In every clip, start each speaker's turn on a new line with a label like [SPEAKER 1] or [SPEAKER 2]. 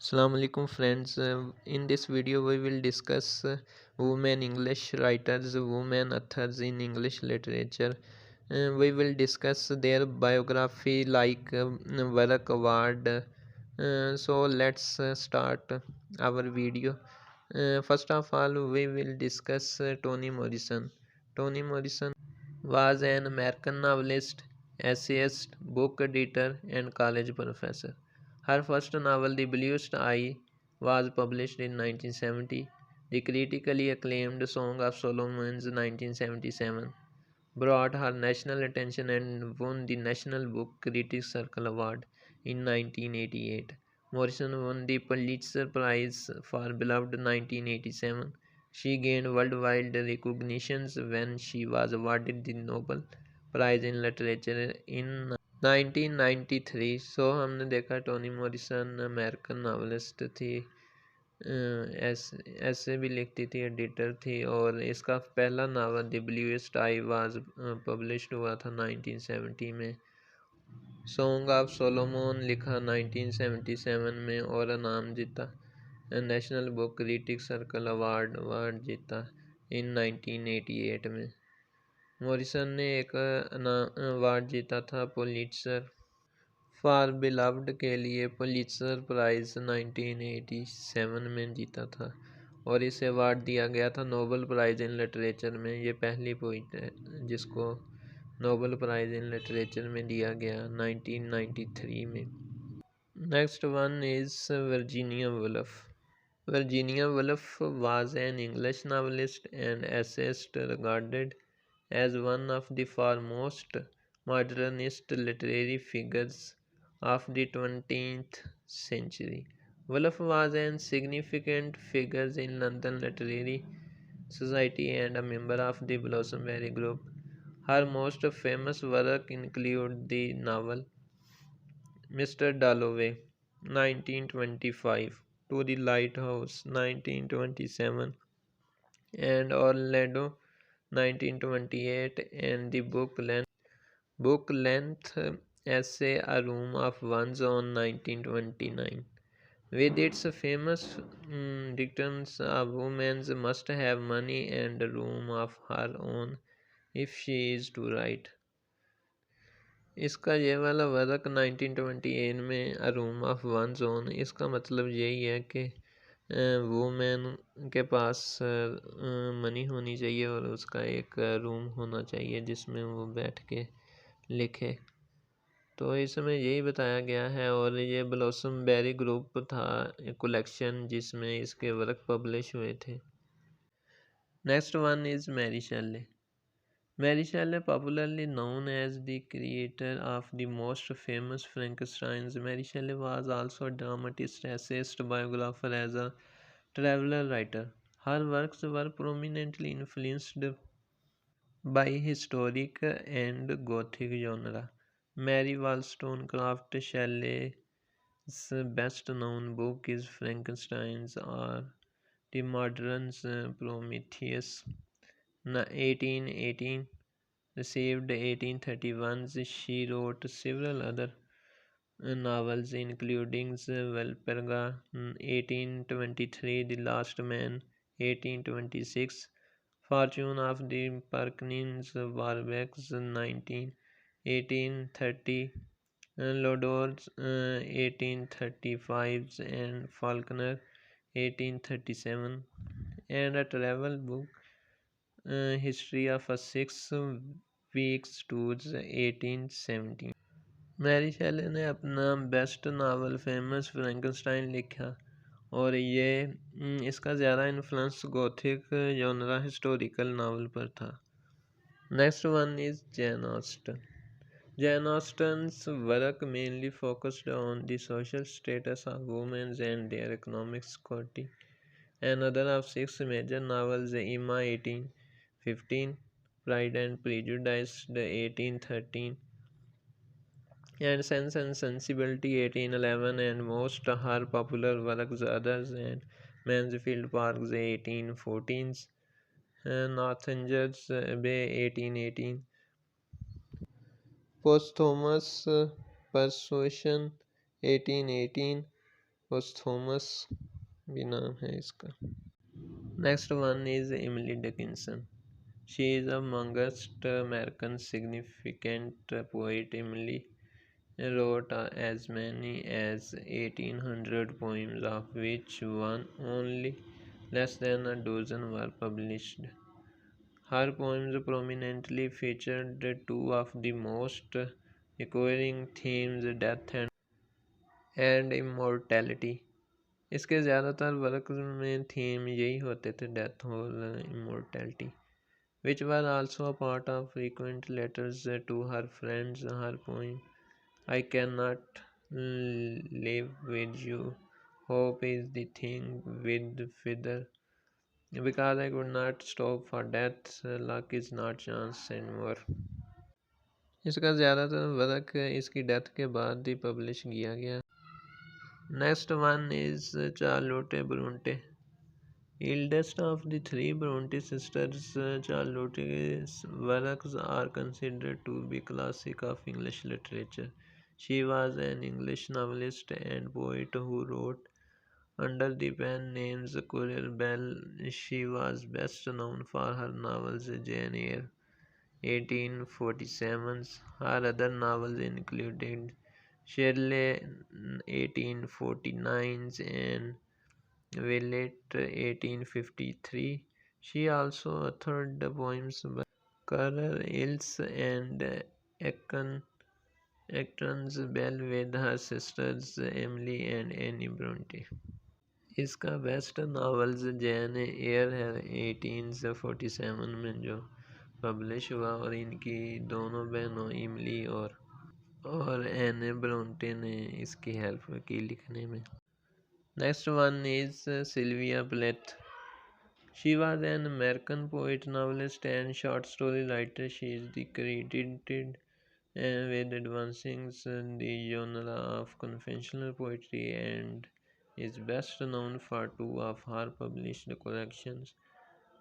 [SPEAKER 1] Assalamu alaikum friends. In this video we will discuss women English writers, women authors in English literature. We will discuss their biography like Varak Award. So let's start our video. First of all we will discuss Toni Morrison. Toni Morrison was an American novelist, essayist, book editor, and college professor. Her first novel, The Bluest Eye, was published in 1970. The critically acclaimed Song of Solomon's 1977 brought her national attention and won the National Book Critics Circle Award in 1988. Morrison won the Pulitzer Prize for Beloved 1987. She gained worldwide recognitions when she was awarded the Nobel Prize in Literature in 1993. So हमने देखा Tony Morrison American novelist थी, ऐसे भी लिखती थी, editor थी, और इसका पहला novel the bluest eye was published हुआ था 1970 में। सॉन्ग ऑफ सोलोमन लिखा 1977 में और इनाम जीता, national book critic circle award जीता इन 1988 में। मॉरिसन ने एक अवार्ड जीता था पुलिट्जर फॉर बिलव्ड के लिए, पुलित्जर प्राइज 1987 में जीता था, और इसे अवार्ड दिया गया था नोबेल प्राइज़ इन लिटरेचर में। ये पहली पोइट है जिसको नोबेल प्राइज़ इन लिटरेचर में दिया गया 1993 में। Next one is Virginia Woolf. Virginia Woolf was an English novelist and essayist regarded as one of the foremost modernist literary figures of the 20th century. Woolf was a significant figure in London literary society and a member of the Blossomsbury group. Her most famous work include the novel Mr. Dalloway, 1925, To the Lighthouse, 1927, and Orlando, 1928, and the book-length essay A Room of One's Own, 1929. With its famous dictums, a woman must have money and a room of her own if she is to write. इसका ये वाला work 1928 में अ room of one zone, इसका मतलब यही है कि women के पास मनी होनी चाहिए और उसका एक रूम होना चाहिए जिसमें वो बैठ के लिखे। तो इसमें यही बताया गया है, और ये ब्लॉसमबेरी ग्रुप था कलेक्शन जिसमें इसके वर्क पब्लिश हुए थे। Next one is Mary Shelley. Mary Shelley, popularly known as the creator of the most famous Frankensteins, Mary Shelley was also a dramatist, essayist, biographer, as a traveler writer. Her works were prominently influenced by historic and gothic genre. Mary Wollstonecraft Shelley's best-known book is Frankenstein's or the Modern Prometheus, 1818. Received 1831. She wrote several other novels including Valperga, 1823, The Last Man, 1826, Fortune of the Perkins Warbeck's, 1830, Lodor's, 1835, and Faulkner, 1837, and a travel book, History of a 6 weeks tour, 1817। Mary शेले ने अपना best novel famous Frankenstein लिखा, और ये इसका ज़्यादा influence gothic genre historical novel पर था। Next one is Jane Austen. Jane Austen's work mainly focused on the social status of women and their economic security. Another of 6 major novels, Emma, 1815, Pride and Prejudice, 1813, and Sense and Sensibility, 1811, and most her popular works, Others and Mansfield Park's, 1814, Northanger's Bay, 1818, Posthumous Persuasion, 1818, पोस्थोमस भी नाम है इसका। Next one is Emily Dickinson. She is the youngest American significant poet. Emily wrote as many as 1800 poems, of which only less than a dozen were published. Her poems prominently featured two of the most recurring themes, death and immortality. इसके ज़्यादातर work में theme यही होते थे, death और immortality, which were also a part of frequent letters to her friends. Her poem, I cannot live with you, hope is the thing with feather, because I could not stop for death, luck is not chance anymore. इसका ज़्यादातर work इसकी death के बाद ही publish किया गया। Next one is Charlotte Bronte. Eldest of the three Bronte sisters, Charlotte's works are considered to be classic of English literature. She was an English novelist and poet who wrote under the pen names Courier Bell. She was best known for her novels Jane Eyre, 1847. Her other novels included Shirley, 1849, and Villette, 1853. She also authored the poems by Currer, Ilse, and Acton's Bell with her sisters Emily and Annie Bronte. इसका best novels Jain air है 1847 में जो publish हुआ, और इनकी दोनों बहनों इमली और एने ब्रोंटे ने इसकी हेल्प की लिखने में। Next one is Sylvia Plath. She was an American poet, novelist, and short story writer. She is credited with advancing the genre of conventional poetry and is best known for two of her published collections,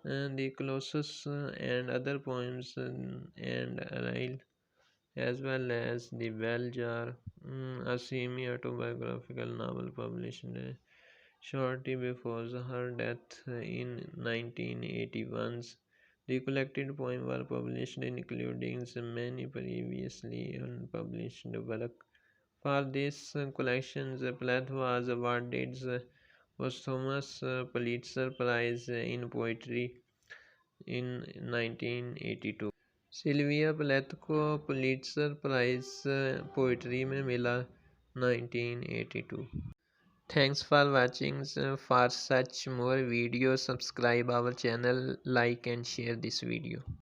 [SPEAKER 1] The Colossus and Other Poems, and Ariel, as well as The Bell Jar, a semi-autobiographical novel published shortly before her death in 1981. The collected poems were published, including many previously unpublished works. For this collection, Plath was awarded the posthumous Pulitzer Prize in Poetry in 1982. Sylvia प्लेथ को Pulitzer prize poetry में मिला 1982. Thanks for watching. For such more videos, subscribe our channel, like and share this video.